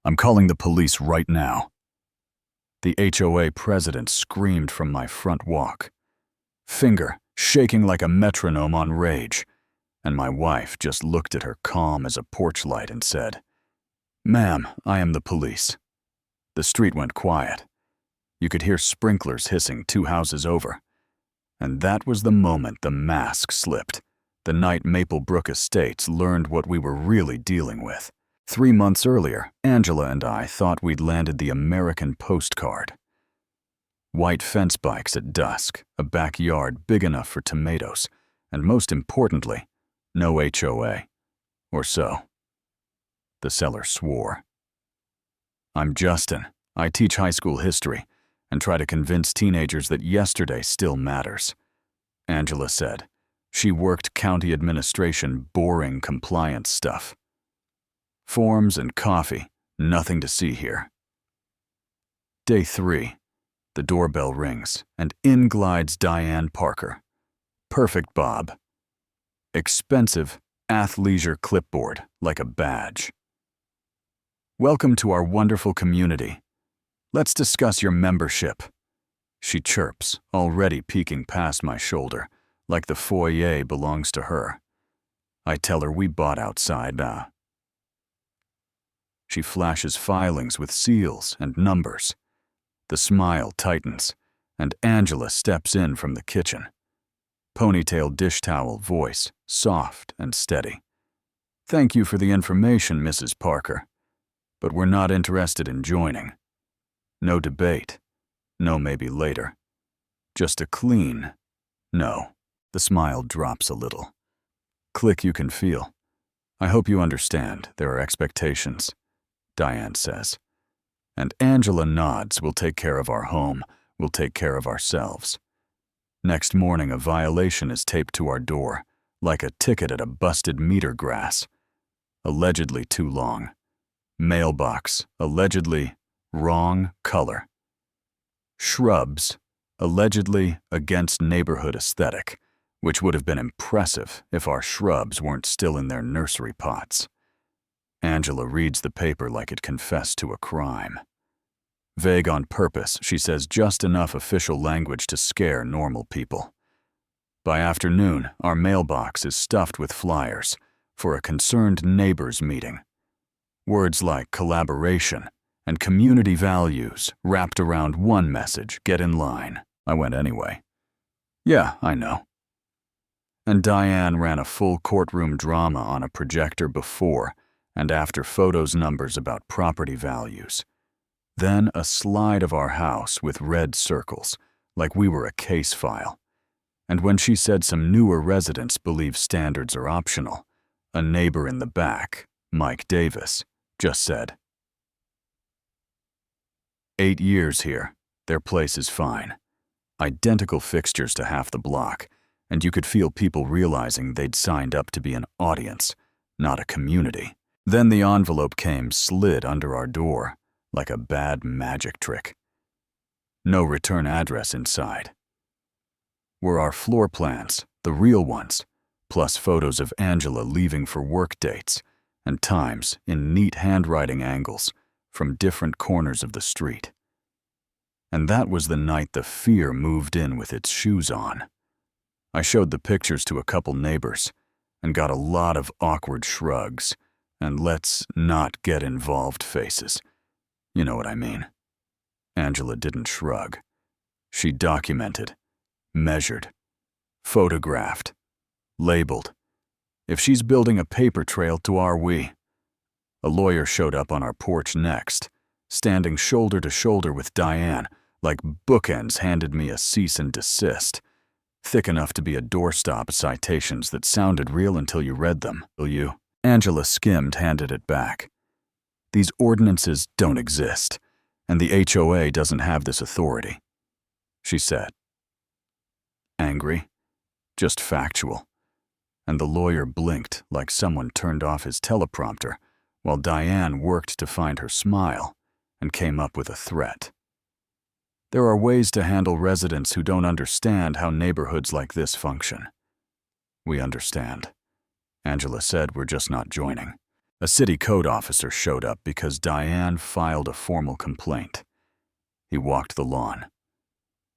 I'm calling the police right now." The HOA president screamed from my front walk, finger shaking like a metronome on rage, and my wife just looked at her calm as a porch light and said, "Ma'am, I am the police." The street went quiet. You could hear sprinklers hissing 2 houses over. And that was the moment the mask slipped, the night Maplebrook Estates learned what we were really dealing with. 3 months earlier, Angela and I thought we'd landed the American postcard. White fence bikes at dusk, a backyard big enough for tomatoes, and most importantly, no HOA. Or so. The seller swore. "I'm Justin. I teach high school history and try to convince teenagers that yesterday still matters," Angela said. She worked county administration, boring compliance stuff. Forms and coffee, nothing to see here. Day 3. The doorbell rings, and in glides Diane Parker. Perfect bob. Expensive athleisure clipboard, like a badge. "Welcome to our wonderful community. Let's discuss your membership," she chirps, already peeking past my shoulder, like the foyer belongs to her. I tell her we bought outside. She flashes filings with seals and numbers. The smile tightens, and Angela steps in from the kitchen. Ponytail dish towel voice, soft and steady. "Thank you for the information, Mrs. Parker, but we're not interested in joining. No debate. No maybe later. Just a clean no." The smile drops a little. "Click you can feel. I hope you understand there are expectations," Diane says. And Angela nods. "We'll take care of our home. We'll take care of ourselves." Next morning, a violation is taped to our door, like a ticket at a busted meter grass. Allegedly too long. Mailbox, allegedly wrong color. Shrubs, allegedly against neighborhood aesthetic, which would have been impressive if our shrubs weren't still in their nursery pots. Angela reads the paper like it confessed to a crime. Vague on purpose, she says just enough official language to scare normal people. By afternoon, our mailbox is stuffed with flyers for a concerned neighbors meeting. Words like collaboration and community values wrapped around one message: get in line. I went anyway. "Yeah, I know." And Diane ran a full courtroom drama on a projector before and after photos, numbers about property values. Then a slide of our house with red circles, like we were a case file. And when she said some newer residents believe standards are optional, a neighbor in the back, Mike Davis, just said, "8 years here. Their place is fine. Identical fixtures to half the block, and you could feel people realizing they'd signed up to be an audience, not a community." Then the envelope came slid under our door, like a bad magic trick. No return address inside. Were our floor plans, the real ones, plus photos of Angela leaving for work dates, and times in neat handwriting angles from different corners of the street. And that was the night the fear moved in with its shoes on. I showed the pictures to a couple neighbors and got a lot of awkward shrugs and let's not get involved faces. You know what I mean. Angela didn't shrug. She documented, measured, photographed, labeled. If she's building a paper trail to our we. A lawyer showed up on our porch next, standing shoulder to shoulder with Diane, like bookends handed me a cease and desist, thick enough to be a doorstop citations that sounded real until you read them. Will you? Angela skimmed, handed it back. "These ordinances don't exist, and the HOA doesn't have this authority," she said. Angry, just factual. And the lawyer blinked like someone turned off his teleprompter while Diane worked to find her smile and came up with a threat. "There are ways to handle residents who don't understand how neighborhoods like this function." "We understand," Angela said. "We're just not joining." A city code officer showed up because Diane filed a formal complaint. He walked the lawn.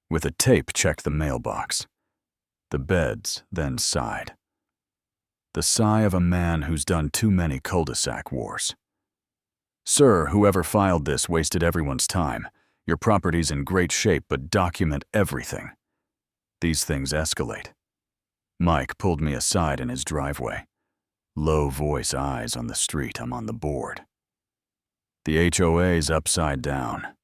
With a tape, checked the mailbox. The beds, then sighed. The sigh of a man who's done too many cul-de-sac wars. "Sir, whoever filed this wasted everyone's time. Your property's in great shape, but document everything. These things escalate." Mike pulled me aside in his driveway. Low voice, eyes on the street, I'm on the board. "The HOA's upside down.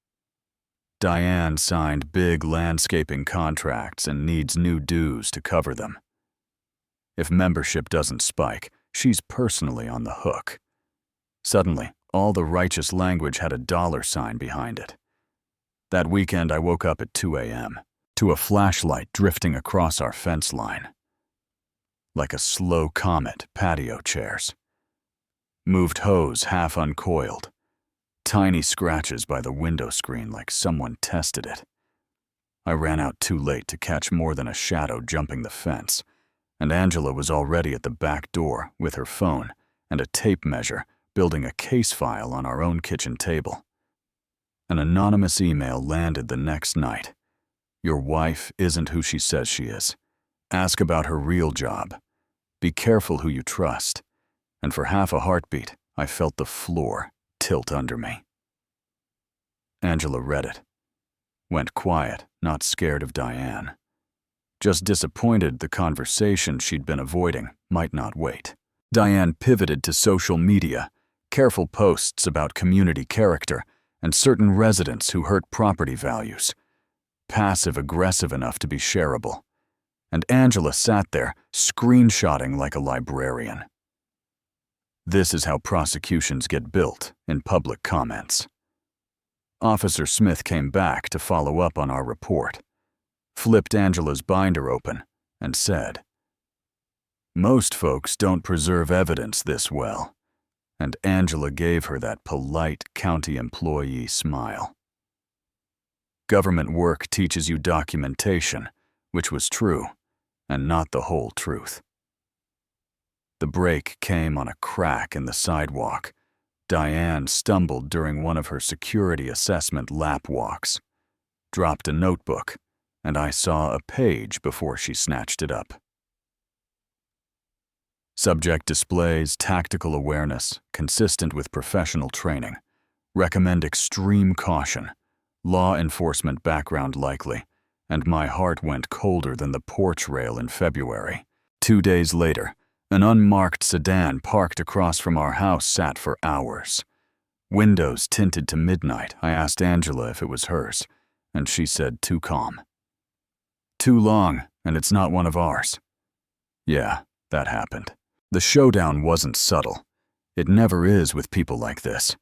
Diane signed big landscaping contracts and needs new dues to cover them. If membership doesn't spike, she's personally on the hook." Suddenly, all the righteous language had a dollar sign behind it. That weekend, I woke up at 2 a.m. to a flashlight drifting across our fence line. Like a slow comet, patio chairs. Moved hose half uncoiled. Tiny scratches by the window screen like someone tested it. I ran out too late to catch more than a shadow jumping the fence, and Angela was already at the back door with her phone and a tape measure building a case file on our own kitchen table. An anonymous email landed the next night. "Your wife isn't who she says she is. Ask about her real job. Be careful who you trust." And for half a heartbeat, I felt the floor tilt under me. Angela read it. Went quiet, not scared of Diane. Just disappointed the conversation she'd been avoiding might not wait. Diane pivoted to social media, careful posts about community character and certain residents who hurt property values. Passive-aggressive enough to be shareable. And Angela sat there, screenshotting like a librarian. This is how prosecutions get built, in public comments. Officer Smith came back to follow up on our report, flipped Angela's binder open, and said, "Most folks don't preserve evidence this well." And Angela gave her that polite county employee smile. Government work teaches you documentation, which was true, and not the whole truth. The break came on a crack in the sidewalk. Diane stumbled during one of her security assessment lap walks, dropped a notebook, and I saw a page before she snatched it up. Subject displays tactical awareness consistent with professional training. Recommend extreme caution. Law enforcement background likely. And my heart went colder than the porch rail in February. 2 days later, an unmarked sedan parked across from our house sat for hours. Windows tinted to midnight. I asked Angela if it was hers, and she said too calm. "Too long, and it's not one of ours." Yeah, that happened. The showdown wasn't subtle. It never is with people like this.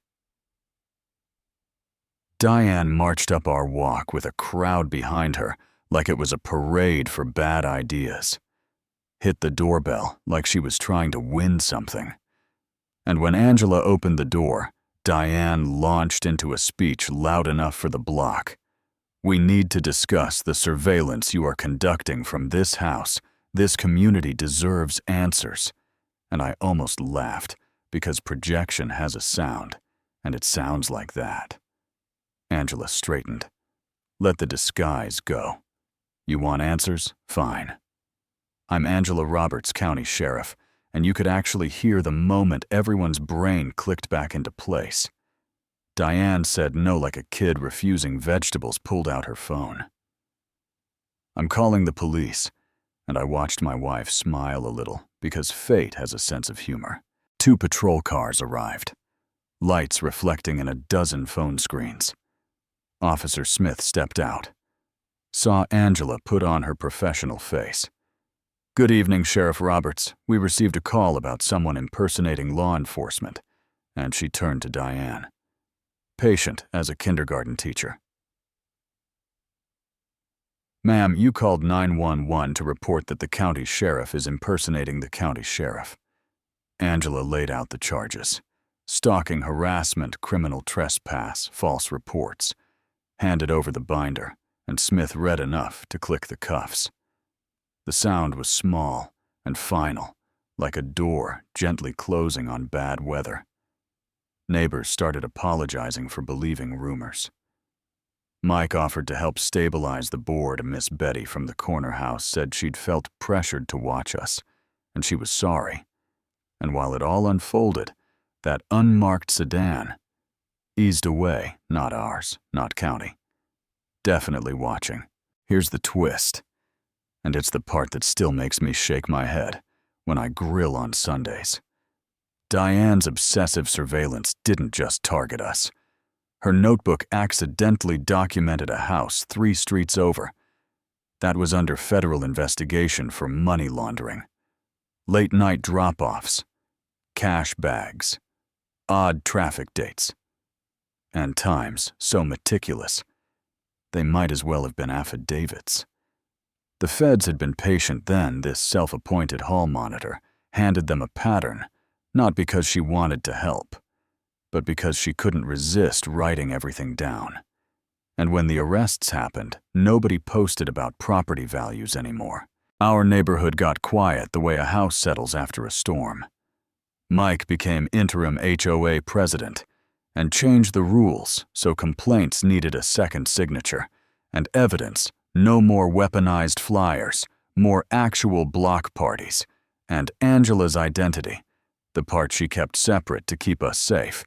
Diane marched up our walk with a crowd behind her like it was a parade for bad ideas. Hit the doorbell like she was trying to win something. And when Angela opened the door, Diane launched into a speech loud enough for the block. "We need to discuss the surveillance you are conducting from this house. This community deserves answers." And I almost laughed because projection has a sound, and it sounds like that. Angela straightened. "Let the disguise go. You want answers? Fine. I'm Angela Roberts, County Sheriff, and you could actually hear the moment everyone's brain clicked back into place. Diane said no like a kid refusing vegetables, pulled out her phone. "I'm calling the police," and I watched my wife smile a little because fate has a sense of humor. 2 patrol cars arrived, lights reflecting in a dozen phone screens. Officer Smith stepped out, saw Angela put on her professional face. "Good evening, Sheriff Roberts. We received a call about someone impersonating law enforcement," and she turned to Diane. Patient as a kindergarten teacher. "Ma'am, you called 911 to report that the county sheriff is impersonating the county sheriff." Angela laid out the charges: stalking, harassment, criminal trespass, false reports. Handed over the binder, and Smith read enough to click the cuffs. The sound was small and final, like a door gently closing on bad weather. Neighbors started apologizing for believing rumors. Mike offered to help stabilize the board. Miss Betty from the corner house said she'd felt pressured to watch us, and she was sorry. And while it all unfolded, that unmarked sedan eased away, not ours, not county. Definitely watching. Here's the twist, and it's the part that still makes me shake my head when I grill on Sundays. Diane's obsessive surveillance didn't just target us. Her notebook accidentally documented a house 3 streets over that was under federal investigation for money laundering. Late-night drop-offs, cash bags, odd traffic dates, and times so meticulous they might as well have been affidavits. The feds had been patient then. This self-appointed hall monitor handed them a pattern, not because she wanted to help, but because she couldn't resist writing everything down. And when the arrests happened, nobody posted about property values anymore. Our neighborhood got quiet the way a house settles after a storm. Mike became interim HOA president and changed the rules so complaints needed a second signature, and evidence, no more weaponized flyers, more actual block parties, and Angela's identity, the part she kept separate to keep us safe,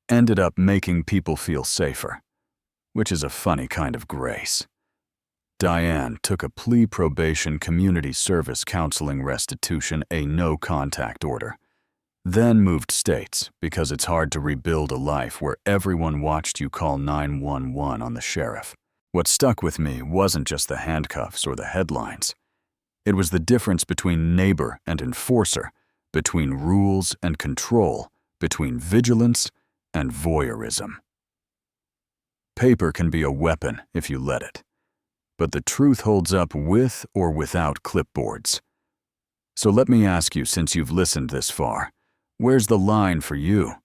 ended up making people feel safer, which is a funny kind of grace. Diane took a plea probation community service counseling restitution, a no-contact order, then moved states because it's hard to rebuild a life where everyone watched you call 911 on the sheriff. What stuck with me wasn't just the handcuffs or the headlines. It was the difference between neighbor and enforcer, between rules and control, between vigilance and voyeurism. Paper can be a weapon if you let it, but the truth holds up with or without clipboards. So let me ask you, since you've listened this far, where's the line for you?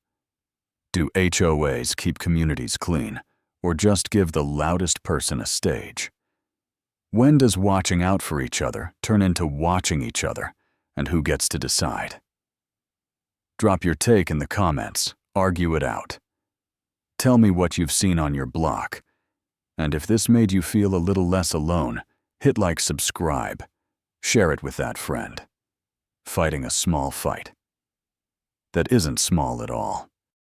Do HOAs keep communities clean, or just give the loudest person a stage? When does watching out for each other turn into watching each other, and who gets to decide? Drop your take in the comments, argue it out. Tell me what you've seen on your block, and if this made you feel a little less alone, hit like, subscribe, share it with that friend. Fighting a small fight that isn't small at all.